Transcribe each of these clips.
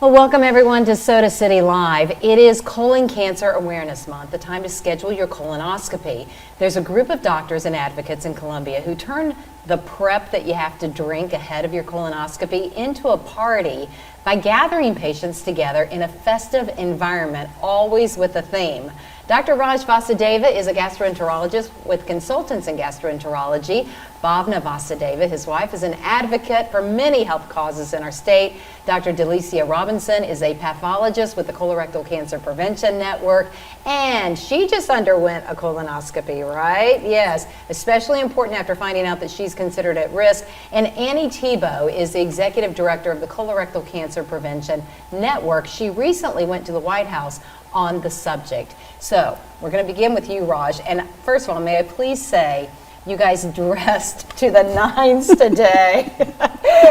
Well, welcome everyone to Soda City Live. It is Colon Cancer Awareness Month, the time to schedule your colonoscopy. There's a group of doctors and advocates in Columbia who turn the prep that you have to drink ahead of your colonoscopy into a party by gathering patients together in a festive environment, always with a theme. Dr. Raj Vasudeva is a gastroenterologist with consultants in gastroenterology. Bhavna Vasudeva, his wife, is an advocate for many health causes in our state. Dr. Delicia Robinson is a pathologist with the Colorectal Cancer Prevention Network, and she just underwent a colonoscopy, right? Yes, especially important after finding out that she's considered at risk. And Annie Tebow is the executive director of the Colorectal Cancer Prevention Network. She recently went to the White House on the subject. So we're going to begin with you, Raj. And first of all, may I please say, you guys dressed to the nines today.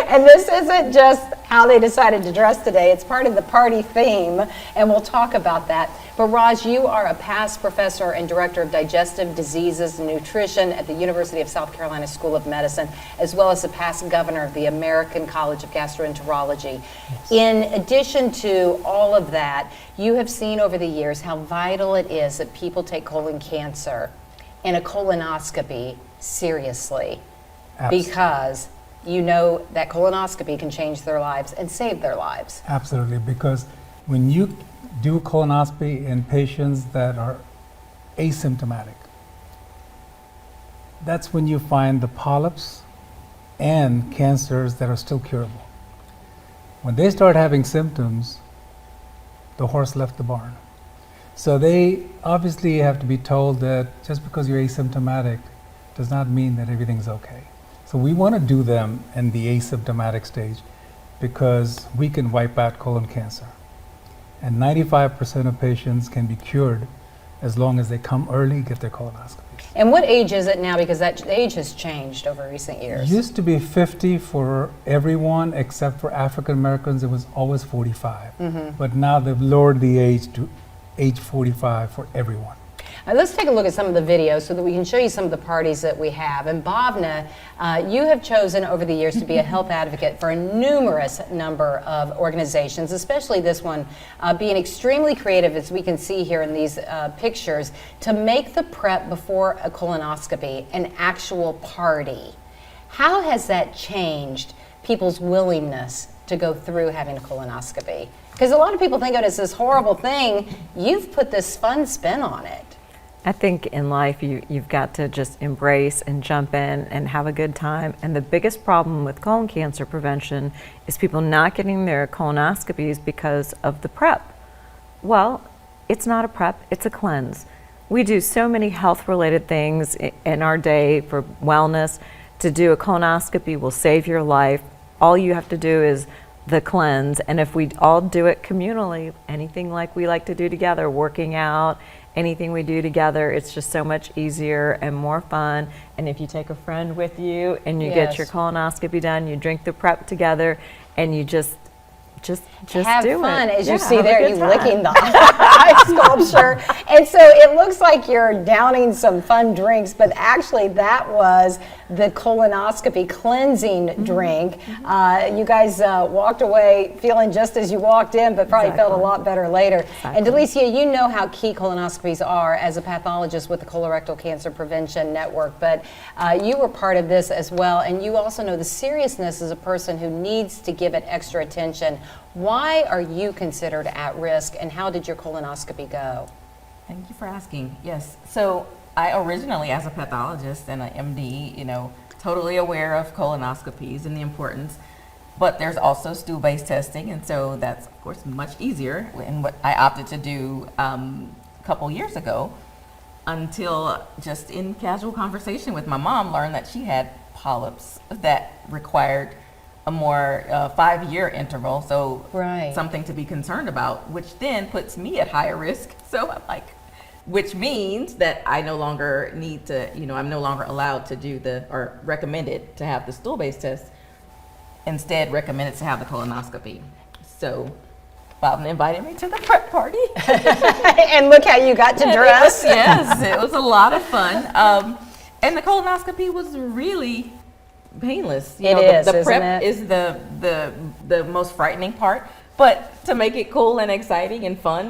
And this isn't just how they decided to dress today. It's part of the party theme, and we'll talk about that. But Raj, you are a past professor and director of digestive diseases and nutrition at the University of South Carolina School of Medicine, as well as a past governor of the American College of Gastroenterology. Yes. In addition to all of that, you have seen over the years how vital it is that people take colon cancer and a colonoscopy seriously. Absolutely. Because you know that colonoscopy can change their lives and save their lives. Absolutely, because when you do colonoscopy in patients that are asymptomatic, that's when you find the polyps and cancers that are still curable. When they start having symptoms, the horse left the barn. So they obviously have to be told that just because you're asymptomatic does not mean that everything's okay. So we want to do them in the asymptomatic stage because we can wipe out colon cancer. And 95% of patients can be cured as long as they come early, get their colonoscopies. And what age is it now? Because that age has changed over recent years. It used to be 50 for everyone except for African Americans. It was always 45. Mm-hmm. But now they've lowered the age to age 45 for everyone. Let's take a look at some of the videos so that we can show you some of the parties that we have. And Bhavna, you have chosen over the years to be a health advocate for a numerous number of organizations, especially this one being extremely creative, as we can see here in these pictures, to make the prep before a colonoscopy an actual party. How has that changed people's willingness to go through having a colonoscopy? Because a lot of people think of it as this horrible thing. You've put this fun spin on it. I think in life you've got to just embrace and jump in and have a good time. And the biggest problem with colon cancer prevention is people not getting their colonoscopies because of the prep. Well, it's not a prep, it's a cleanse. We do so many health-related things in our day for wellness. To do a colonoscopy will save your life. All you have to do is the cleanse, and if we all do it communally, anything like we like to do together, working out, anything we do together, it's just so much easier and more fun. And if you take a friend with you and you get your colonoscopy done, you drink the prep together, and you just have do fun. it. As you see there, you time. licking the ice sculpture. And so it looks like you're downing some fun drinks, but actually that was the colonoscopy cleansing drink. You guys walked away feeling just as you walked in, but probably felt a lot better later. And Delicia, you know how key colonoscopies are as a pathologist with the Colorectal Cancer Prevention Network, but you were part of this as well, and you also know the seriousness as a person who needs to give it extra attention. Why are you considered at risk, and how did your colonoscopy go? Thank you for asking. Yes, so I originally, as a pathologist and an MD, totally aware of colonoscopies and the importance, but there's also stool-based testing, and so that's, of course, much easier, and what I opted to do a couple years ago, until just in casual conversation with my mom, learned that she had polyps that required a more 5-year interval, so something to be concerned about, which then puts me at higher risk. So I'm like, which means that I no longer need to, I'm no longer allowed to do or recommended to have the stool-based test, instead recommended to have the colonoscopy. So Bob invited me to the prep party. And look how you got to dress. Yes, it was a lot of fun. And the colonoscopy was really painless. The prep isn't it? is the most frightening part But to make it cool and exciting and fun,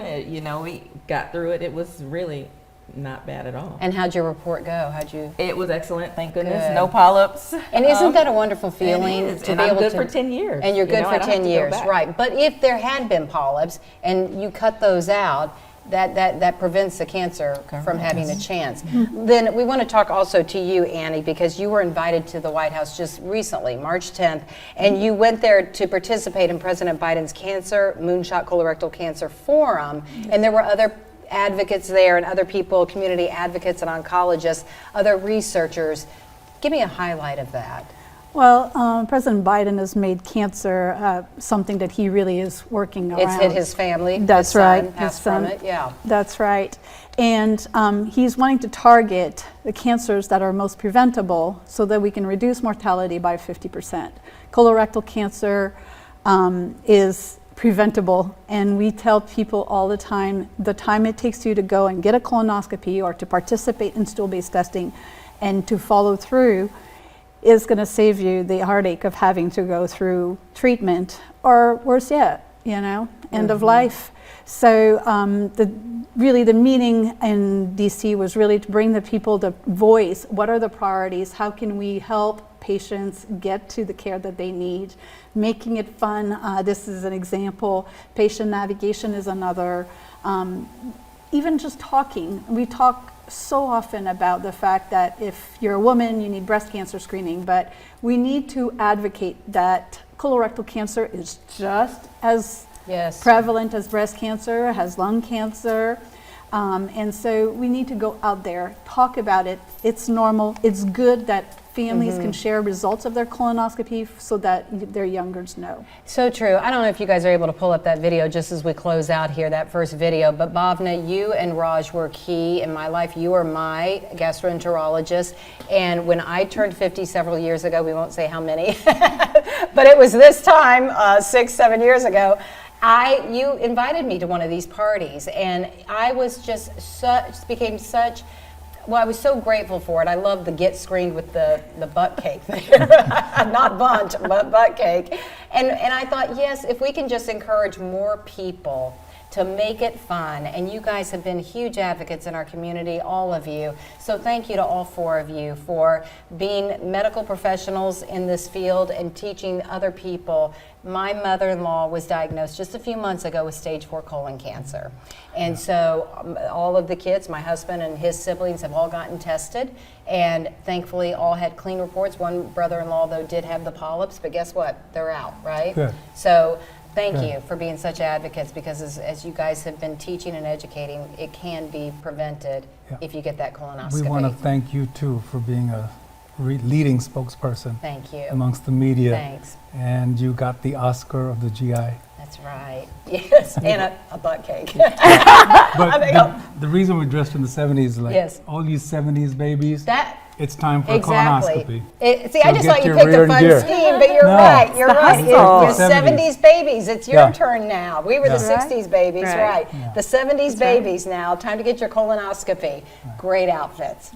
we got through it. It was really not bad at all. And how'd your report go? It was excellent, thank goodness. Good. No polyps. And isn't that a wonderful feeling? It is. To And be I'm able good to, for 10 years. And you're good I for don't have 10 to go years, back. right. But if there had been polyps and you cut those out, that prevents the cancer from having a chance. Then we want to talk also to you, Annie, because you were invited to the White House just recently, March 10th, and you went there to participate in President Biden's Cancer Moonshot Colorectal Cancer Forum, and there were other advocates there and other people, community advocates and oncologists, other researchers. Give me a highlight of that. Well, President Biden has made cancer something that he really is working around. It's hit his family. That's his son right. Passed His from son. it. Yeah. That's right. And he's wanting to target the cancers that are most preventable so that we can reduce mortality by 50%. Colorectal cancer is preventable, and we tell people all the time it takes you to go and get a colonoscopy or to participate in stool-based testing and to follow through is going to save you the heartache of having to go through treatment, or worse yet, end of life. So the meeting in DC was really to bring the people to voice what are the priorities, how can we help patients get to the care that they need, making it fun. This is an example. Patient navigation is another. Even just talking. We talk so often about the fact that if you're a woman, you need breast cancer screening, but we need to advocate that colorectal cancer is just as prevalent as breast cancer, as lung cancer. And so we need to go out there, talk about it. It's normal. It's good that families can share results of their colonoscopy so that their youngers know. So true. I don't know if you guys are able to pull up that video just as we close out here, that first video, but Bhavna, you and Raj were key in my life. You are my gastroenterologist. And when I turned 50 several years ago, we won't say how many, but it was this time, 6-7 years ago, you invited me to one of these parties, and I was just I was so grateful for it. I love the get screened with the butt cake there. Not bundt, but butt cake. And I thought, yes, if we can just encourage more people to make it fun, and you guys have been huge advocates in our community, all of you. So thank you to all four of you for being medical professionals in this field and teaching other people. My mother-in-law was diagnosed just a few months ago with stage 4 colon cancer. And so all of the kids, my husband and his siblings, have all gotten tested, and thankfully all had clean reports. One brother-in-law, though, did have the polyps, but guess what? They're out, right? Good. So thank you for being such advocates, because as you guys have been teaching and educating, it can be prevented if you get that colonoscopy. We want to thank you too for being a leading spokesperson Thank you. amongst the media. Thanks. And you got the Oscar of the GI. That's right. Yes, and a butt cake. But the reason we're dressed in the 70s is like Yes. all these 70s babies, it's time for a Exactly. colonoscopy. See, I So just get thought you your picked rear a and fun gear. scheme, but you're No. right. You're right. hustle. You're 70s babies. It's your Yeah. turn now. We were the Yeah. 60s babies, Right. right? Yeah. The 70s babies now. Time to get your colonoscopy. Great outfits.